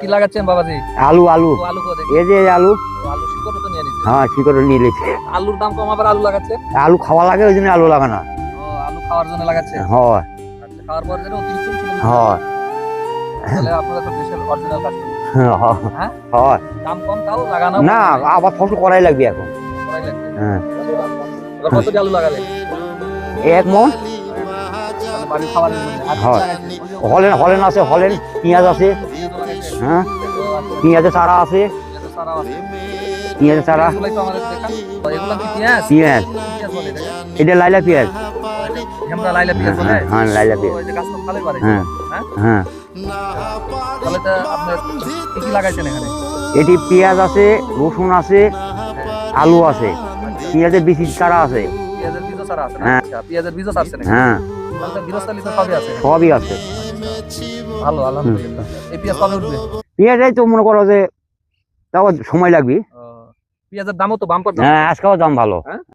কি লাগাচ্ছেন বাবাজি? আলু আলু ও, আলু কো দেখি। এই যে আলু। ও, আলু শিকড় তো নিয়ে নিছে। হ্যাঁ শিকড় নিয়ে লেছে। আলুর দাম কম আবার আলু লাগাচ্ছে। আলু খাওয়া লাগে ওই জন্য আলু লাগানো। ও, আলু খাওয়ার জন্য লাগাচ্ছে। হয় আচ্ছা, খাওয়ার পর যেন অতিরিক্ত ছিল না। হয় তাহলে আপনারা তো দেশের অরিজিনাল কাস্টমার। হ্যাঁ? হয় দাম কম তাও লাগানো না আবার ফসল করাই লাগবে এখন। করাই লাগবে। হ্যাঁ এবার কতটি আলু লাগালেন? 1 মণ। তাহলে বাড়ির খাবারের জন্য। আর কি হয় লাগাইছেন? হলেন হলেন আছে, হলেন পেঁয়াজ আছে। পেঁয়াজও লাগাইছেন। হ্যাঁ ও, আচ্ছা, পেঁয়াজের চারা আছে, পেঁয়াজের চারাও আছে। পেঁয়াজের চারা। এগুলাই তো আমাদের দেখান। তো এগুলা কি পেঁয়াজ? পেঁয়াজ কি পেঁয়াজ বলে এটাকে? এটা লাইলা পেঁয়াজ। ও, এটা হেমরা লাইলা পেঁয়াজ বলে? হ্যাঁ লাইলা ও, পেঁয়াজ। এই যে গাছ তো ভালোই বাড়ে। হ্যাঁ হ্যাঁ? হ্যাঁ তাহলে তো আপনার কি কি লাগাইছেন এখানে? এটি পেঁয়াজ আছে, রসুন আছে, হ্যাঁ, আলু আছে, আচ্ছা। পেঁয়াজের বেশি চারা আছে। পেঁয়াজের বীজও চারা আছে না? হ্যাঁ। আচ্ছা, পেঁয়াজের বীজও ছাড়ছেন এখানে? হ্যাঁ তাহলে তো গৃহস্থালী তো সবই আছে এখানে। সবই আছে। ভালো, আলহামদুলিল্লাহ। এই পেঁয়াজ কবে উঠবে? পেঁয়াজটাই তো মনে করো যে তাও সময় লাগবে। ও, পেঁয়াজের দামও তো বাম্পার দাম। হ্যাঁ আজকেও দাম ভালো। হ্যাঁ?